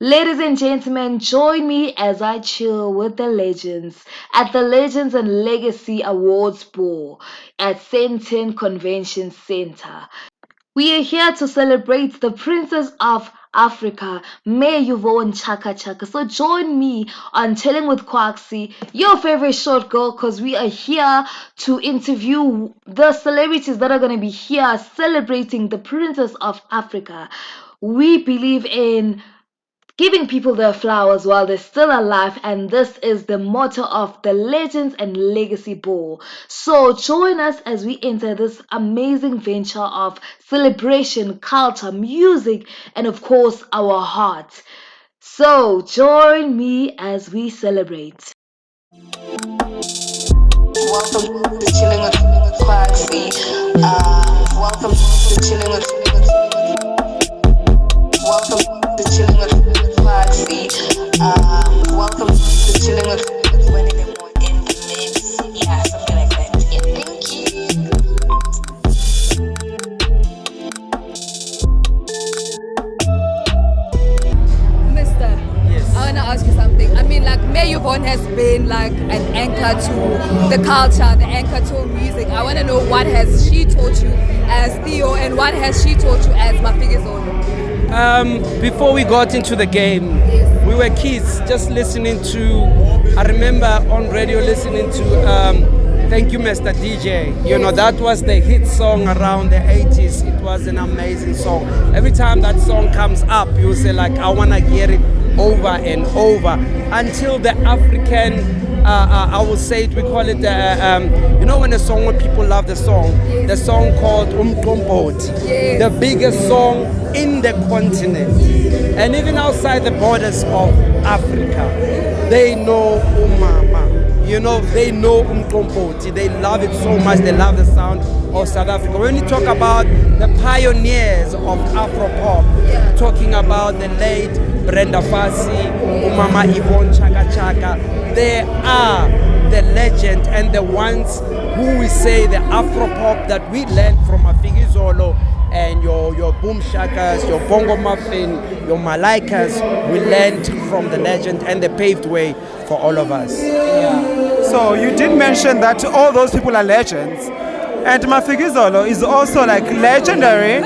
Ladies and gentlemen, join me as I chill with the legends at the Legends and Legacy Awards Ball at Sentin Convention Center. We are here to celebrate the Princess of Africa, May Yvonne Chaka Chaka. So join me on Chilling with Kwaksy, your favorite short girl, because we are here to interview the celebrities that are going to be here celebrating the Princess of Africa. We believe in giving people their flowers while they're still alive, and this is the motto of the Legends and Legacy Ball. So join us as we enter this amazing venture of celebration, culture, music, and of course our heart. So join me as we celebrate. Welcome to Chilling with Kwaksy. Welcome to Chilling with. Welcome to Chilling with Kwaksy. Welcome to Chilling with when in the mix. Yeah, something like that. Yeah, thank you. Mister, I want to ask you something. I mean, like, May Yvonne has been like an anchor to the culture, the anchor to music. I want to know, what has she taught you as Theo, and what has she taught you as Mafigizolo? Before we got into the game, we were kids just listening to, I remember on radio listening to Thank You Mr. DJ. You know, that was the hit song around the 80s. It was an amazing song. Every time that song comes up, you say like, I want to hear it over and over until the African I will say it, we call it you know, when when people love the song called Umqompoti, the biggest song in the continent, and even outside the borders of Africa, they know Umama, you know, they know Umqompoti, they love it so much, they love the sound of South Africa. When you talk about the pioneers of Afropop, talking about the late Brenda Fassie, Umama Yvonne Chaka Chaka, they are the legend and the ones who we say the Afropop that we learned from Mafigizolo and your boom shakas, your bongo muffin, your malaikas. We learned from the legend and they paved way for all of us. So you did mention that all those people are legends, and Mafigizolo is also like legendary,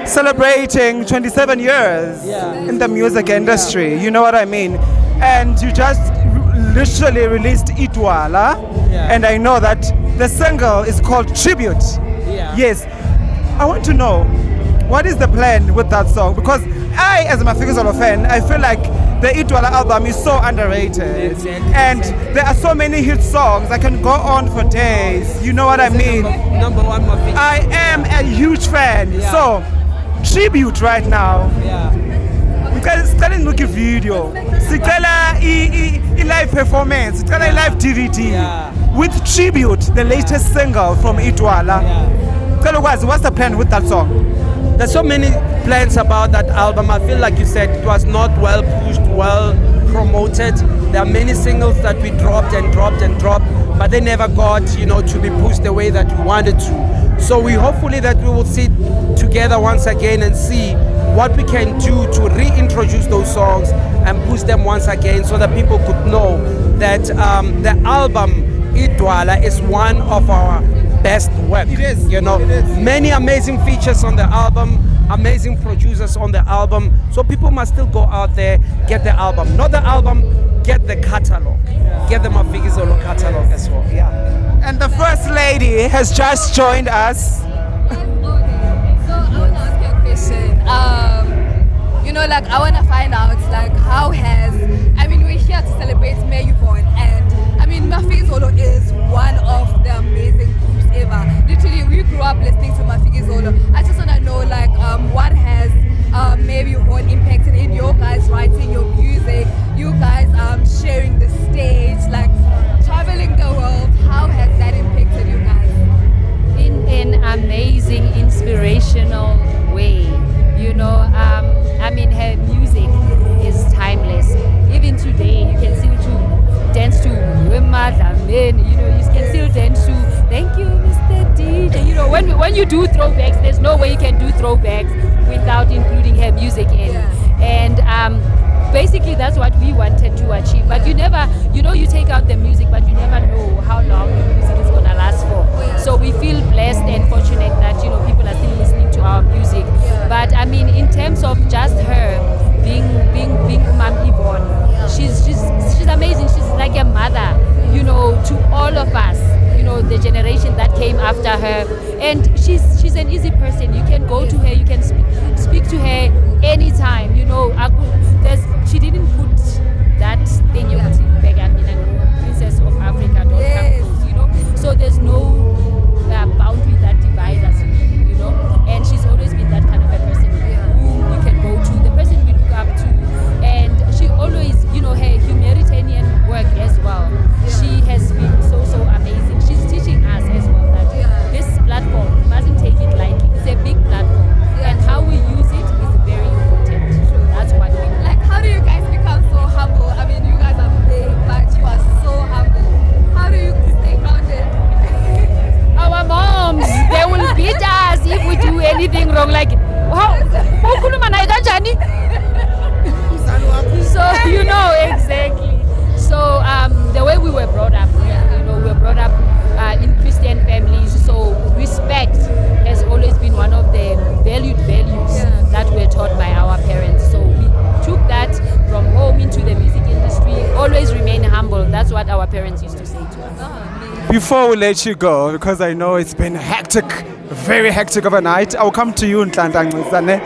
celebrating 27 years in the music industry. You know what I mean? And you just literally released Itwala, and I know that the single is called Tribute. Yes, I want to know, what is the plan with that song? Because I, as a Mafigizolo fan, I feel like the Itwala album is so underrated, and there are so many hit songs. I can go on for days. You know what I mean? Number one Mafigizolo. I am a huge fan. So Tribute right now. Sicela nibuke video, sicela i-live performance, sicela i-live DVD with Tribute, the latest single from Itwala. Sicela ukwazi, what's the plan with that song? There's so many plans about that album. I feel like you said it was not well pushed, well promoted. There are many singles that we dropped and dropped and dropped, but they never got, you know, to be pushed the way that we wanted to. So we hopefully that we will sit together once again and see what we can do to reintroduce those songs and push them once again so that people could know that the album Itwala is one of our best work. It is. You know, many amazing features on the album, amazing producers on the album. So people must still go out there, get the album. Not the album, get the catalog. Get the Mafigizolo catalog as well. And the First Lady has just joined us. So I want to ask you a question. You know, like, I want to find out, like, how has, I mean, we're here to celebrate May Yvonne, and I mean, Mafigizolo is one of the amazing groups ever. Literally, we grew up listening to Mafigizolo. I just want to know, like, what has May Yvonne impacted in your guys writing your music, you guys sharing the stage, like, traveling the world. How has that impacted you guys? In an amazing, inspirational way. You know, I mean, her music is timeless. Even today, you can still dance to Wema Dlamini, you know, you can still dance to Thank You, Mr. DJ. You know, when you do throwbacks, there's no way you can do throwbacks without including her music in. And Basically, that's what we wanted to achieve. But you never, you take out the music, but you never know how long the music is gonna last for. So we feel blessed and fortunate that people are still listening to our music. But I mean, in terms of just her being Mom Yvonne, she's amazing. She's like a mother, to all of us. The generation that came after her, and she's an easy person. You can go to her, you can speak to her anytime. She didn't put that thing Princess of Africa. So there's no boundary that divides us, and she's always been that kind of a person who you can go to, the person we look up to, and she always, her humanitarian work as well. She has been so amazing. She's teaching us as well that this platform, we mustn't take it lightly. It's a big platform, and how we use it is very important. That's what we Like, how do you guys become so humble? I mean, you guys are big, but you are so humble. How do you stay grounded? Our moms, they will beat us if we do anything wrong. Like, wow, so exactly. So the way we were brought up, we were brought up in Christian families. So respect has always been one of the values that were taught by our parents. So we took that from home into the music industry. Always remain humble. That's what our parents used to say to us. Before we let you go, because I know it's been hectic, very hectic overnight, I'll come to you, Nhlanhla Ncizane.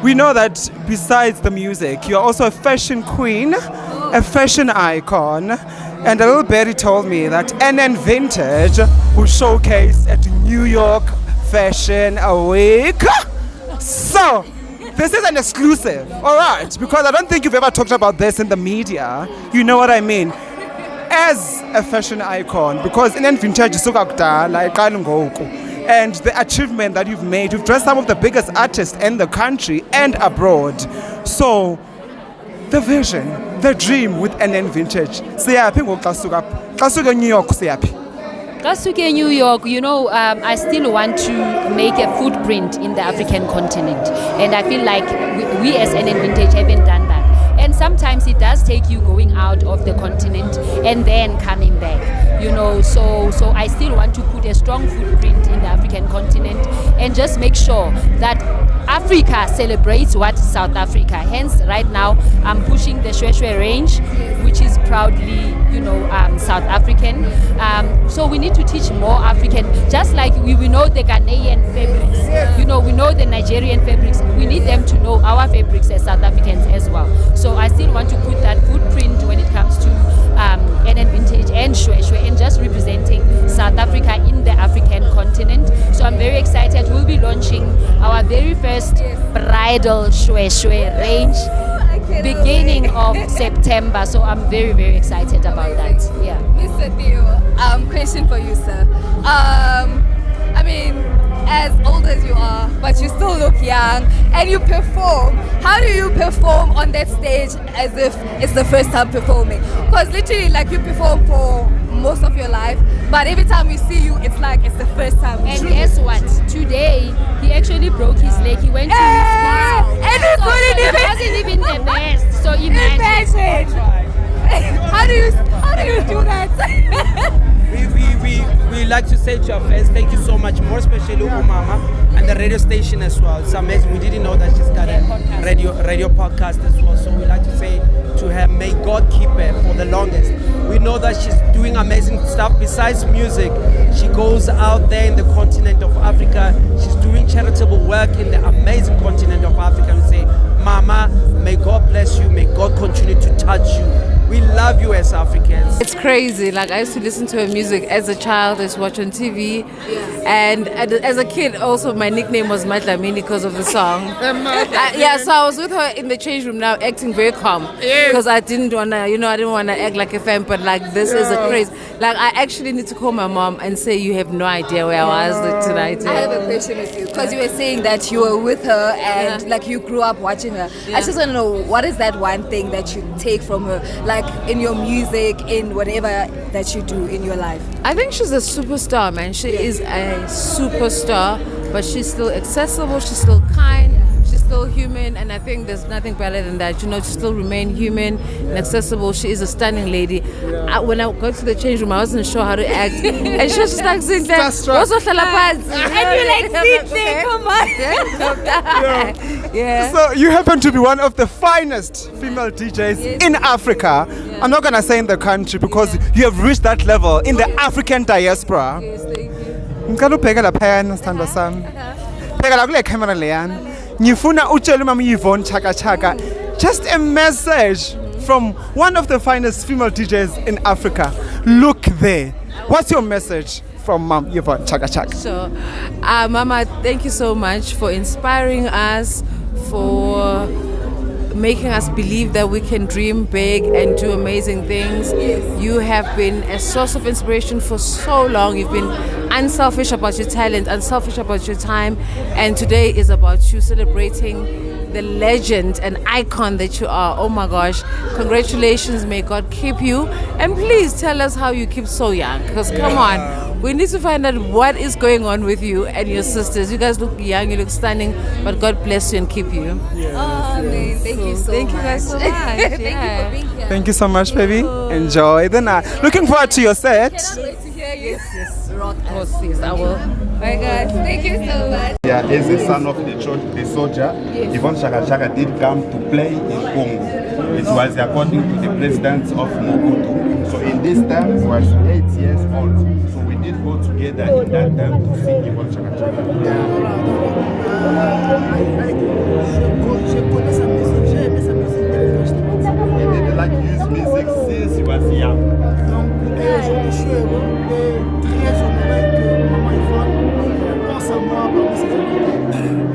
We know that besides the music, you're also a fashion queen, a fashion icon, and a little Betty told me that NN Vintage will showcase at New York Fashion Week. So, this is an exclusive, all right, because I don't think you've ever talked about this in the media. You know what I mean? As a fashion icon, because NN Vintage is so like and the achievement that you've made, you've dressed some of the biggest artists in the country and abroad. So, the vision, the dream with NN Vintage. New York, Kasuke, New York, I still want to make a footprint in the African continent. And I feel like we as NN Vintage haven't done that. And sometimes it does take you going out of the continent and then coming back, So I still want to put a strong footprint in the African continent and just make sure that Africa celebrates what South Africa. Hence, right now, I'm pushing the Shweshwe range, which is proudly, South African. So we need to teach more African, just like we know the Ghanaian fabrics, we know the Nigerian fabrics. We need them to know our fabrics as South Africans as well. So I still want to put that footprint when it comes to NN Vintage and Shweshwe and just representing South Africa in the African continent. So I'm very excited. We'll be launching our very first bridal Shweshwe range beginning of September. So I'm very, very excited about that. Yeah. Mr. Theo, question for you, sir. I mean, as old as you are, but you still look young and you perform. How do you perform on that stage as if it's the first time performing? Because literally, like, you perform for most of your life, but every time we see you, it's like it's the first time. And guess what? Today, he actually broke his leg. He went to his school. And he couldn't even. It wasn't even the best. So imagine. How do you do that? We like to say to our fans, thank you so much, more especially Umama and the radio station as well. It's amazing. We didn't know that she's got a radio podcast as well. So we like to say to her, may God keep her for the longest. We know that she's doing amazing stuff. Besides music, she goes out there in the continent of Africa. She's doing charitable work in the amazing continent of Africa. We say, Mama, may God bless you. May God continue to touch you. We love you as Africans. It's crazy. Like, I used to listen to her music as a child. I used to watch on TV. And as a kid, also, my nickname was Madlamini because of the song. So I was with her in the change room now, acting very calm. Because I didn't want to act like a fan, but like, this is a craze. Like, I actually need to call my mom and say, you have no idea where I was tonight. I have a question with you. Because you were saying that you were with her and like you grew up watching her. I just want to know, what is that one thing that you take from her? Like, in your music, in whatever that you do in your life? I think she's a superstar, man. She is a superstar, but she's still accessible, she's still kind, she's still still human, and I think there's nothing better than that. You know, to still remain human and accessible. She is a stunning lady. When I got to the change room, I wasn't sure how to act, and she was just like, "Sit there, and you're like, sit there, come on." Yeah. So you happen to be one of the finest female DJs in Africa. I'm not gonna say in the country because you have reached that level in the African diaspora. Yes, thank you. Ngicela ubheke laphayana sithando sami. Bheka la kule camera leyana. Ngifuna utshele uMama Yvonne Chaka Chaka just a message from one of the finest female DJs in Africa. Look there. What's your message from Mama Yvonne Chaka Chaka? So, Mama, thank you so much for inspiring us, for making us believe that we can dream big and do amazing things. You have been a source of inspiration for so long. You've been unselfish about your talent, unselfish about your time, and today is about you celebrating the legend and icon that you are. Oh my gosh, congratulations, may God keep you, and please tell us how you keep so young, because come on, we need to find out what is going on with you and your sisters. You guys look young, you look stunning, but God bless you and keep you. Oh, man, thank you so much. Thank you guys so much. Thank you for being here. Thank you so much, baby. Enjoy the night. Looking forward to your set. Wait to hear you. Yes, rock us. Yes, I will. My God, thank you so much. Yeah, as a son of the soldier, Yvonne Chaka Chaka did come to play in Congo. It was according to the president of Mobutu. So in this time, he was 8 years old. So we did go together in that time to see Yvonne Chaka Chaka. He did like use music since he was young.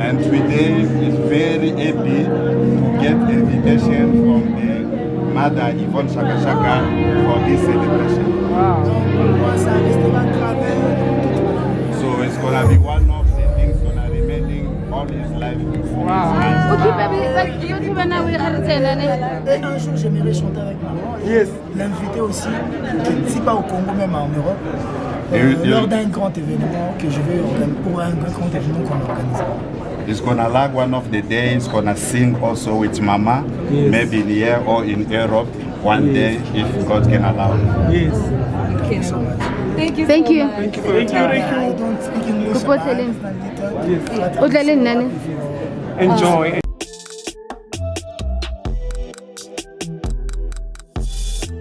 And today is very happy to get invitation from the mother Yvonne Chaka Chaka for this celebration. Wow. So it's gonna be one of the things gonna remaining all his life. Wow. Et un jour, j'aimerais chanter avec maman. Yes. L'inviter aussi, si pas au Congo, même en Europe, lors d'un grand événement que je vais organiser, pour un grand événement qu'on organise. He's gonna like one of the days, gonna sing also with Mama, maybe in here or in Europe one day if God can allow. Yes. Thank you so much. Thank you. Thank you. I don't speak English. Yes. Enjoy.